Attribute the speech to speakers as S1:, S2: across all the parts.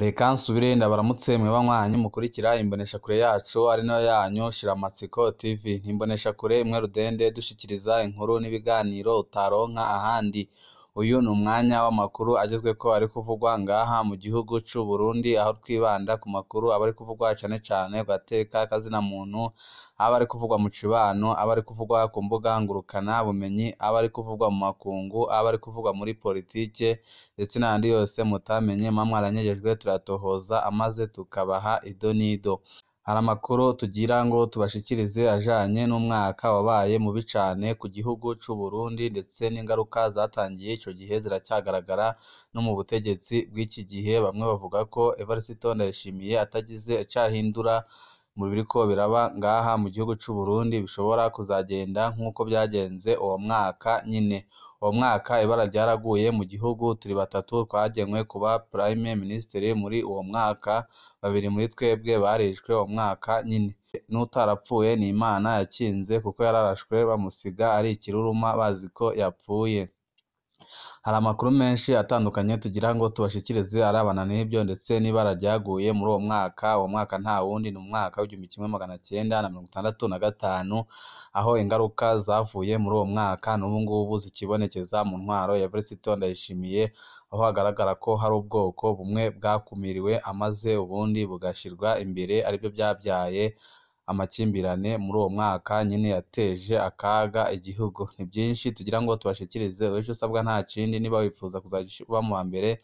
S1: Reka nsubire ndabaramutse mwe banywanyi mukurikira imboneshakure yacu ari nayo yanyu Shiramatsiko TV. Imboneshakure imwe rudende dushikiriza inkuru n'ibiganiro utaronka ahandi. Uyu ni umwanya w'amakuru agezweko ari kuvugwa ngaha mu gihugu c'u Burundi, aho twibanda ku makuru aba ari kuvugwa cane cane ku gateka k'azina muntu, aba ari kuvugwa mu cibano, aba ari kuvugwa ku mbuga ngurukana bumenyi, aba ari kuvugwa mu makungu, aba ari kuvugwa muri politike ndetse n'ayandi yose mutamenye muba mwaranyegejwe turatohoza amaze tukabaha ido n'ido. Hari amakuru tugira ngo tubashikirize ajanye n'umwaka wabaye mubi cane ku gihugu c'u Burundi, ndetse n'ingaruka zatangiye ico gihe ziracyagaragara no mu butegetsi bw'iki gihe. Bamwe bavuga ko Evariste Ndayishimiye atagize ico ahindura mu biriko biraba ngaha mu gihugu c'u Burundi bishobora kuzagenda nk'uko byagenze uwo mwaka nyine. Uwo mwaka ibara ryaraguye mu gihugu, turi batatu twagenywe kuba Prime Minister muri uwo mwaka, babiri muri twebwe barishwe uwo mwaka nyine. N'utarapfuye ni Imana yakinze kuko yararashwe bamusiga ari ikiruruma bazi ko yapfuye. Hari amakuru menshi atandukanye tugira ngo tubashikirize arabana n'ibyo ndetse n'ibara ryaguye muri uwo mwaka. Uwo mwaka nta wundi ni umwaka w'1965, aho ingaruka zavuye muri uwo mwaka n'ubu ngubu zikibonekeza mu ntwaro ya Evariste Ndayishimiye, aho hagaragara ko hari ubwoko bumwe bwakumiriwe amaze ubundi bugashirwa imbere, aribyo byabyaye amakimbirane muri uwo mwaka nyine yateje akaga igihugu. Ni byinshi tugira ngo tubashikirize, icyo usabwa nta kindi, niba wifuza kuba mu wa mbere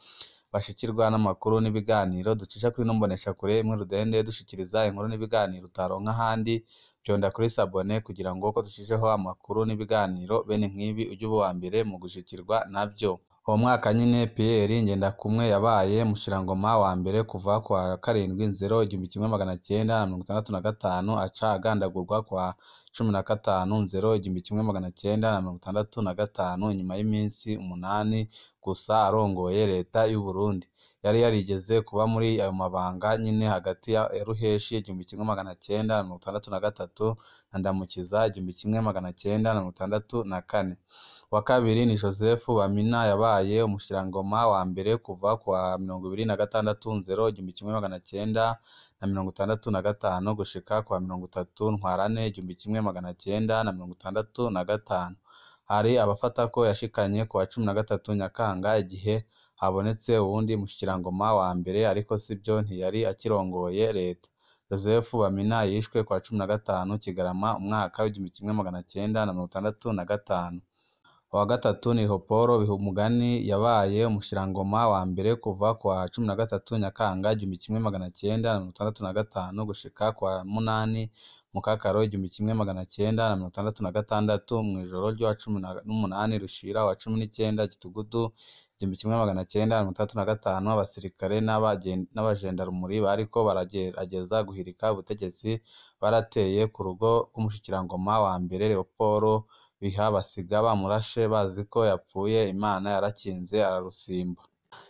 S1: bashikirwa n'amakuru n'ibiganiro ducisha kuri ino mboneshakure imwe rudende dushikiriza inkuru n'ibiganiro utaronka ahandi, vyonda kuri sabone kugira ngo uko dushijeho amakuru n'ibiganiro bene nk'ibi ujye uba uwa mbere mu gushikirwa navyo. Uwo mwaka nyine Pierre Ngendakumwe yabaye mushirangoma wa mbere kuva kwa 7/1965 aca agandagurwa kwa 15/1965 inyuma y'iminsi 8 gusa arongoye leta y'u Burundi. Yari yarigeze kuba muri ayo mabanga nyine hagati ya Ruheshi 1963 na Ndamukiza 1964. Wa kabiri ni Joseph Bamina yabaye umushirangoma wa mbere kuva kwa 26/1965 gushika kwa 30 Ntwarante 1965. Hari abafata ko yashikanye kwa 13 Nyakanga igihe habonetse uwundi mushirangoma wa mbere, ariko sibyo, ntiyari akirongoye leta. Joseph Bamina yishwe kwa 15 Kigarama umwaka w'1965. Wa gatatu ni Leopold Bihumugani yabaye umushirangoma wa mbere kuva kwa 13 Nyakanga 1965 gushika kwa 8 Mukakaro 1966. Mw'ijoro rya 18 rushira wa 19 Gitugutu 1965 abasirikare n'abajendarumuri bariko baragerageza guhirika ubutegetsi barateye ku rugo rw'umushikirangoma wa mbere Leopold Biha basiga bamurashe bazi ko yapfuye. Imana yarakinze ararusimba.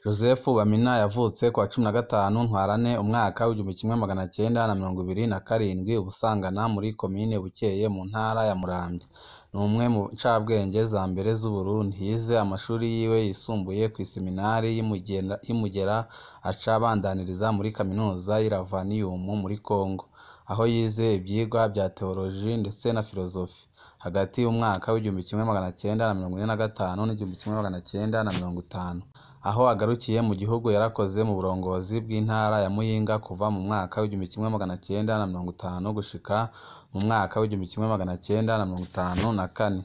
S1: Joseph Bamina yavutse kwa 15 Ntwarante umwaka w'1927 ubusangana muri komine Bukeye mu ntara ya Muramvya. Ni umwe mu ncabwenge za mbere z'u Burundi. Yize amashuri yiwe yisumbuye ku iseminari y'Imugera, aca abandaniriza muri kaminuza y'Iravanium muri Kongo, aho yize ivyigwa bya teoloji ndetse na filozofi. Hagati y'umwaka w'1945 n'1950, aho agarukiye mu gihugu yarakoze mu burongozi bw'intara ya Muyinga kuva mu mwaka w'1950 gushika mu mwaka w'1954.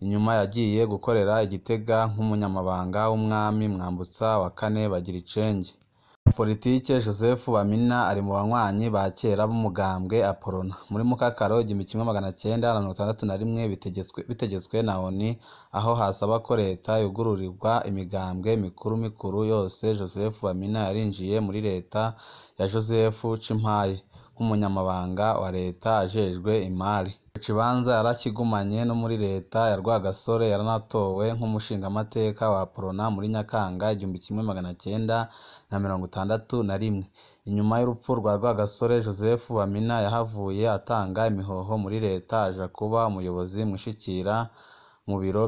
S1: Inyuma yagiye gukorera Igitega nk'umunyamabanga w'umwami Mwambutsa wa kane Bagiricenge. Politike Joseph Bamina ari mu banywanyi ba kera b'umugambwe Aporona. Muri Mukakaro 1961 bitegetswe na ONU, aho hasaba ko leta yugururirwa imigambwe mikuru yose. Joseph Bamina yarinjiye muri leta ya Joseph Cimpaye nk'umunyamabanga wa leta ajejwe imari. Ikibanza yarakigumanye no muri leta ya Rwagasore. Yaranatowe nk'umushingamateka wa Aporona muri Nyakanga 1961. Inyuma y'urupfu rwa Rwagasore, Joseph Bamina yahavuye atanga imihoho muri leta, aja kuba umuyobozi mwishikira mu biro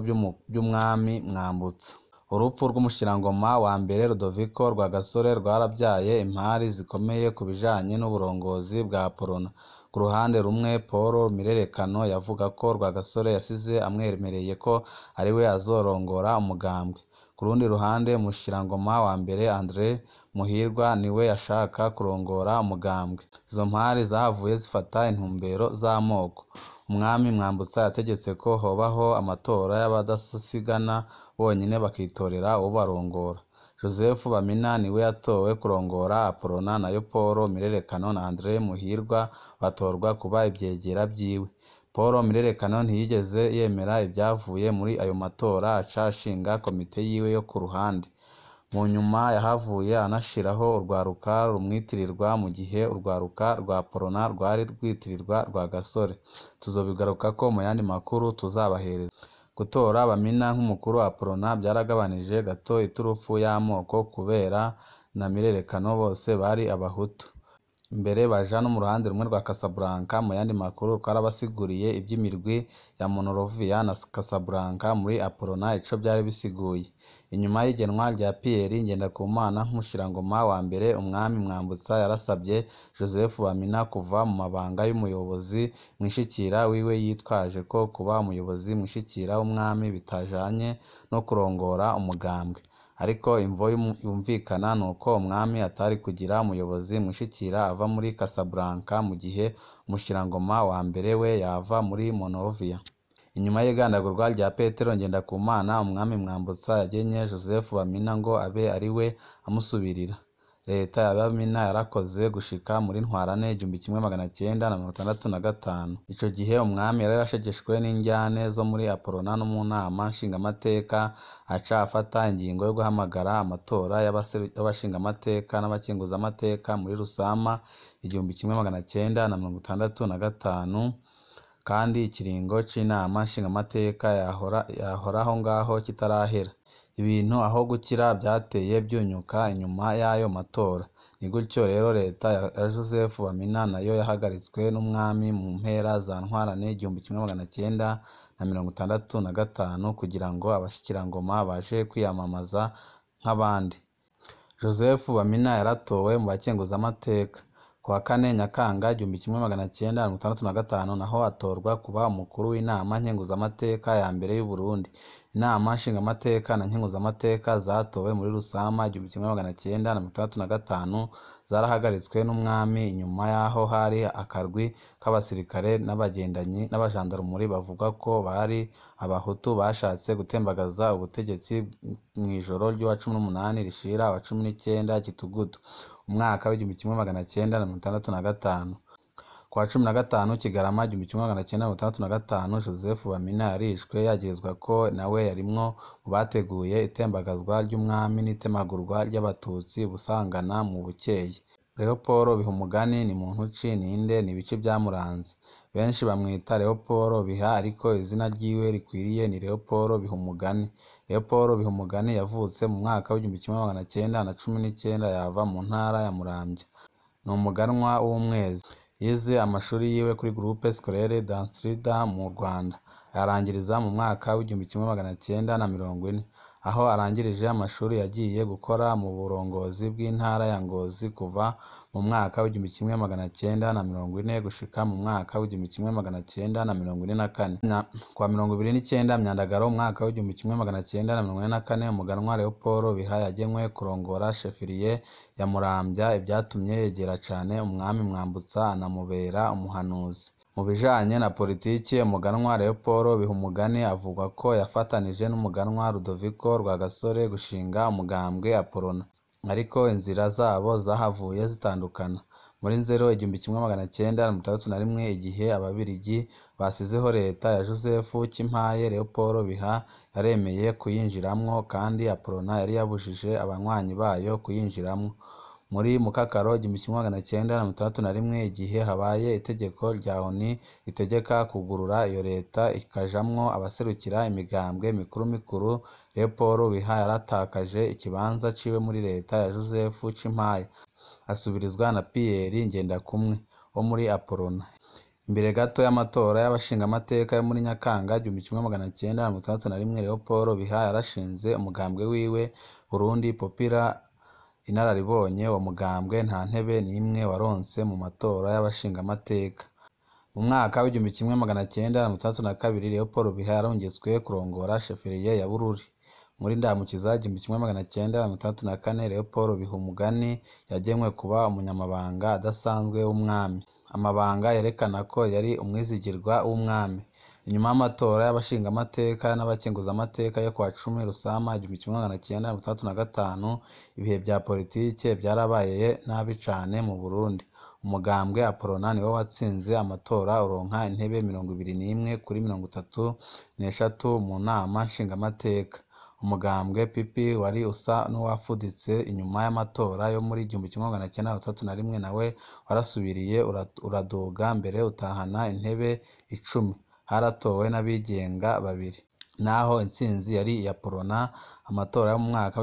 S1: by'umwami Mwambutsa. Urupfu rw'umushirangoma wa mbere Rudoviko Rwagasore rwarabyaye impari zikomeye ku bijanye n'uburongozi bwa Prona. Ku ruhande rumwe, Paul Mirerekano yavuga ko Rwagasore yasize amwemereye ko ariwe azorongora umugambwe. Ku rundi ruhande, umushirangoma wa mbere André Muhirwa niwe yashaka kurongora umugambwe. Izo mpari zahavuye zifata intumbero z'amoko. Umwami Mwambutsa yategetse ko hobaho amatora y'abadasigana bonyine bakitorera uwo barongora. Joseph Bamina niwe yatowe kurongora Prona, nayo Paul Mirerekano na André Muhirwa batorwa kuba ivyegera vyiwe. Paul Mirerekano ntiyigeze yemera ibyavuye muri ayo matora, aca ashinga komite yiwe yo ku ruhande. Mu nyuma yahavuye anashiraho urwaruka rumwitirirwa mu gihe urwaruka rwa Prona rwari rwitirirwa Rwagasore. Tuzobigarukako mu yandi makuru tuzabahereza. Gutora Bamina nk'umukuru wa Prona byaragabanije gato iturufu y'amoko kubera na Mirerekano bose bari abahutu. Mbere baja no mu ruhande rumwe rwa Casablanca. Mu yandi makuru twarabasiguriye iby'imirwi ya Monrovia na Casablanca muri Prona ico byari bisiguye. Inyuma y'igenwa rya Pierre Ngendakumana nk'umushirangoma wa mbere, umwami Mwambutsa yarasabye Joseph Bamina kuva mu mabanga y'umuyobozi mwishikira wiwe, yitwaje ko kuba umuyobozi mwishikira w'umwami bitajanye no kurongora umugambwe. Ariko imvo yumvikana nuko umwami atari kugira umuyobozi mwishikira ava muri Casablanca mu gihe umushirangoma wa mbere we yava muri Monrovia. Inyuma y'igandagurwa rya Petero Ngendakumana, umwami Mwambutsa yagenye Joseph Bamina ngo abe ari we amusubirira. Leta ya Bamina yarakoze gushika muri Ntwarante 1965. Ico gihe umwami yari yashegeshwe n'injyane zo muri Prona no mu nama nshingamateka, aca afata ingingo yo guhamagara amatora y'abashingamateka n'abakenguzamateka muri Rusama 1965, kandi ikiringo c'inama nshingamateka yahoraho ngaho kitarahera. Ibintu aho gukira byateye byunyuka inyuma y'ayo matora. Ni gutyo rero leta ya Joseph Bamina nayo yahagaritswe n'umwami mu mpera za Ntwarante 1965 kugira ngo abashikirangoma baje kwiyamamaza nk'abandi. Joseph Bamina yaratowe mu bakenguzamateka. Ku wa 4 Nyakanga 1965 naho atorwa kuba umukuru w'inama nkenguzamateka ya mbere y'u Burundi. Inama nshingamateka na nkenguzamateka zatowe muri Rusama 1965 zarahagaritswe n'umwami inyuma yaho hari akarwi k'abasirikare n'abagendanyi n'abajandarumuri bavuga ko bari abahutu bashatse gutembagaza ubutegetsi mw'ijoro ry'uwa 18 rishira wa 19 Gitugutu umwaka w'1965. Kwa 15 Kigarama 1965 Joseph Bamina yarishwe yagirizwa ko nawe yarimwo mu bateguye itembagazwa ry'umwami n'itemagurwa ry'abatutsi Busangana mu Bukeye. Leopold Bihumugani ni muntu ki, ninde, n'ibice byamuranze? Benshi bamwita Leopold Biha, ariko izina ryiwe rikwiriye ni Leopold Bihumugani. Leopold Bihumugani yavutse mu mwaka w'1919 yava mu ntara ya Muramvya. Ni umuganwa w'umwezi. Yize amashuri yiwe kuri Groupe Scolaire d'Amsterdam mu Rwanda. Yarangiriza mu mwaka w'1940. Aho arangirije amashuri yagiye gukora mu burongozi bw'intara ya Ngozi kuva mu mwaka w'1940 gushika mu mwaka w'1944. Kwa 29 Myandagaro umwaka w'1944 umuganwa Leopold Biha yagenwe kurongora shefiriye ya Muramvya, ibyatumye yegera cane umwami Mwambutsa anamubera umuhanuzi. Mu bijanye na politiki, umuganwa Leopold Bihumugani avugwa ko yafatanije n'umuganwa Rudoviko Rwagasore gushinga umugambwe Prona, ariko inzira zabo zahavuye zitandukana. Muri Nzero 1961, igihe ababirigi basizeho leta ya Joseph Kimpaye, Leopold Biha yaremeye kuyinjiramwo, kandi Prona yari yabujije abanywanyi bayo kuyinjiramwo. Muri Mukakaro 1961, igihe habaye itegeko rya ONU ritegeka kugurura iyo leta ikajamwo abaserukira imigambwe mikuru, Leopold Biha yaratakaje ikibanza ciwe muri leta ya Joseph Kimpaye, asubirizwa na Pierre Ngendakumwe wo muri Prona. Imbere gato y'amatora y'abashingamateka yo muri Nyakanga 1961, Leopold Biha yarashinze umugambwe wiwe Burundi Populaire. Inararibonye uwo mugambwe nta ntebe n'imwe waronse mu matora y'abashingamateka. Mu mwaka w'1962, Leopold Biha yarongetswe kurongora sheferiye ya Bururi. Muri Ndamukiza 1964, Leopold Bihumugani yagenwe kuba umunyamabanga adasanzwe w'umwami. Amabanga yerekana ko yari umwizigirwa w'umwami. Inyuma y'amatora y'abashingamateka n'abakenguzamateka yo kuwa 10 Rusama 1965, ibihe bya politike byarabaye nabi cane mu Burundi. Umugambwe Aprona niwo watsinze amatora uronka intebe 21 kuri 33 mu nama nshingamateka. Umugambwe Pipi wari usa n'uwafuditse inyuma y'amatora yo muri 1961, nawe warasubiriye uraduga mbere utahana intebe 10. Haratowe n'abigenga 2. Naho intsinzi yari iya Prona. Amatora yo mu mwaka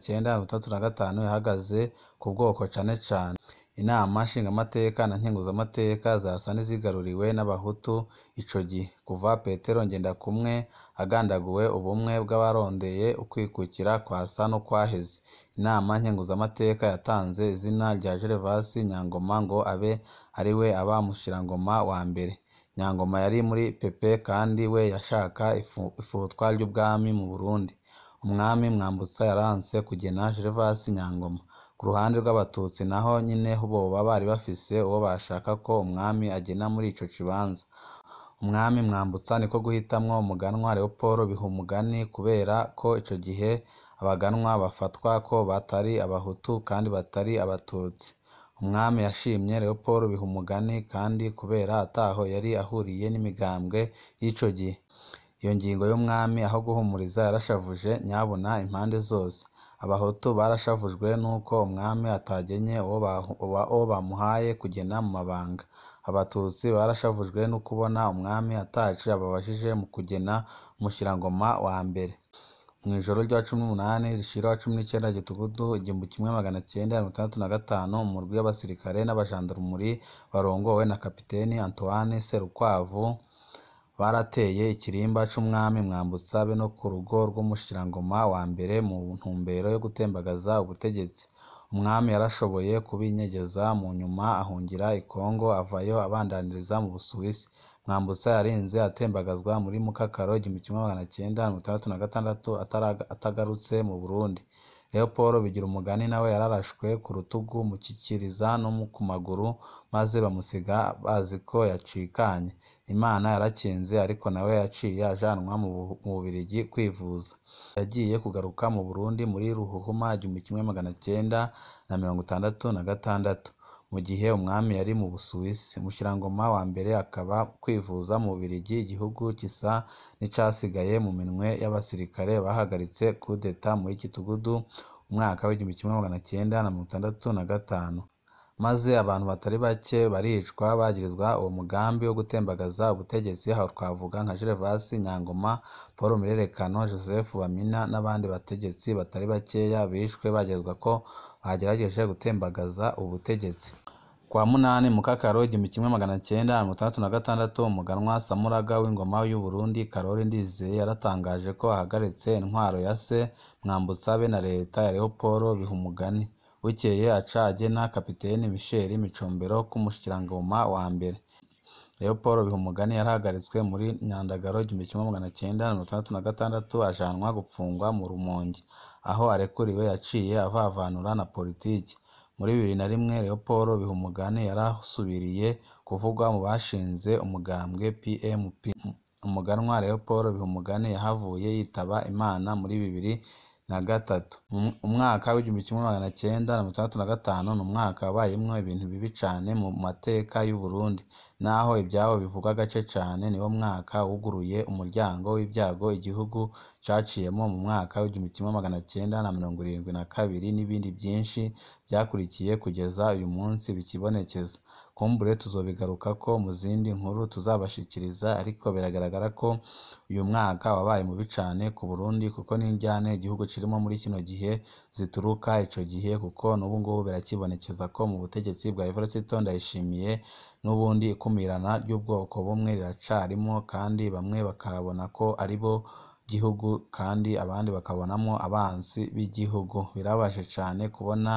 S1: w'1965 yahagaze ku bwoko cane cane. Inama nshingamateka na nkenguzamateka zasa n'izigaruriwe n'abahutu ico gihe. Kuva Petero Ngendakumwe agandaguwe, ubumwe bw'abarondeye ukwikukira kwasa no kwaheze. Inama nkenguzamateka yatanze izina rya Gervasi Nyangoma ngo abe ariwe aba mushirangoma wa mbere. Nyangoma yari muri Pepe kandi we yashaka ifutwa ry'ubwami mu Burundi. Umwami Mwambutsa yaranse kugena Gervasi Nyangoma. Ku ruhande rw'abatutsi naho nyine boba bari bafise uwo bashaka ko umwami agena muri ico kibanza. Umwami Mwambutsa niko guhitamwo umuganwa Leopold Bihumugani kubera ko ico gihe abaganwa bafatwa ko batari abahutu kandi batari abatutsi. Umwami yashimye Leopold Bihumugani kandi kubera ataho yari ahuriye n'imigambwe y'ico gihe. Iyo ngingo y'umwami aho guhumuriza yarashavuje nyabuna impande zose. Abahutu barashavujwe nuko umwami atagenye uwo bamuhaye kugena mu mabanga. Abatutsi barashavujwe no kubona umwami ataci ababajije mu kugena umushirangoma wa mbere. Mw'ijoro rya 18 rishira 19 Gitugutu 1965, umurwi w'abasirikare n'abajandarumuri barongowe na Kapiteni Antoine Serukwavu barateye ikirimba c'umwami Mwambutsa be no ku rugo rw'umushirangoma wa mbere mu ntumbero yo gutembagaza ubutegetsi. Umwami yarashoboye kubinyegeza mu nyuma ahungira i Kongo, avayo abandaniriza mu Busuwisi. Mwambutsa yarinze atembagazwa muri Mukakaro 1966 atagarutse mu Burundi. Leopold Bigirumugani nawe yararashwe ku rutugu, mu kikiriza no ku maguru, maze bamusiga bazi ko yacikanye. Imana yarakinze ariko nawe yaciye ajanwa mu Bubiligi kwivuza. Yagiye kugaruka mu Burundi muri Ruhuhuma 1966, mu gihe umwami yari mu Busuwisi. Umushirangoma wa mbere akaba kwivuza mu Bubiligi. Igihugu kisa n'icasigaye mu minwe y'abasirikare bahagaritse kudeta muri Gitugutu umwaka w'1965, maze abantu batari bake baricwa bagirizwa uwo mugambi wo gutembagaza ubutegetsi. Aho twavuga nka Gervasi Nyangoma, Paul Mirerekano, Joseph Bamina n'abandi bategetsi batari bakeya bishwe bagirizwa ko bagerageje gutembagaza ubutegetsi. Kwa 8 Mukakaro 1966, umuganwa Samuraga w'ingoma y'u Burundi Karori Ndizeye yaratangaje ko ahagaritse intwaro ya se Mwambutsa be na leta ya Leopold Bihumugani. Bukeye aca agena Kapiteni Michel Micombero k'umushirangoma wa mbere. Leopold Bihumugani yarahagaritswe muri Nyandagaro 1966, ajanwa gupfungwa mu Rumonge. Aho arekuriwe yaciye avavanura na politiki. Muri 2001, Leopold Bihumugani yarasubiriye kuvugwa mu bashinze umugambwe PMP. Umuganwa Leopold Bihumugani yahavuye yitaba Imana muri 2003. Umwaka w'1965 n'umwaka wabayemwo ibintu bibi cane mu mateka y'u Burundi. Naho ibyabo bivugwa gace cane, niwo mwaka wuguruye umuryango w'ibyago igihugu caciyemo mu mwaka w'1972 n'ibindi byinshi byakurikiye kugeza uyu munsi bikibonekeza. kumbure tuzobigarukako mu zindi nkuru tuzabashikiriza, ariko biragaragara ko uyu mwaka wabaye mubi cane ku Burundi, kuko n'indyane igihugu kirimo muri kino gihe zituruka ico gihe, kuko n'ubu ngubu birakibonekeza ko mu butegetsi bwa Evariste Ndayishimiye n'ubundi ikumirana ry'ubwoko bumwe riracarimo, kandi bamwe bakabona ko ari bo gihugu kandi abandi bakabonamo abansi b'igihugu. Birabaje cane kubona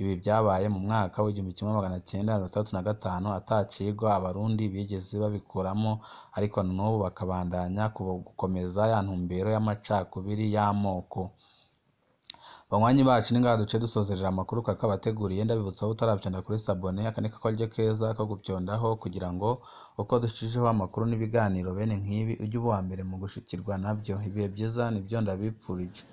S1: ibi byabaye mu mwaka w'1965 ata cigwa abarundi bigeze babikuramo, ariko n'ubu bakabandanya gukomeza ya ntumbero y'amacakubiri y'amoko. Banywanyi bacu ni ngaha duce dusozerera amakuru kakabateguriye, ndabibutsa aho utaravyonda kuri sabone, aka niko karyo keza ko guvyondaho kugira ngo uko dushijeho amakuru n'ibiganiro bene nk'ibi ujye uba uwa mbere mu gushikirwa navyo. Ibihe vyiza nivyo ndabipfurije.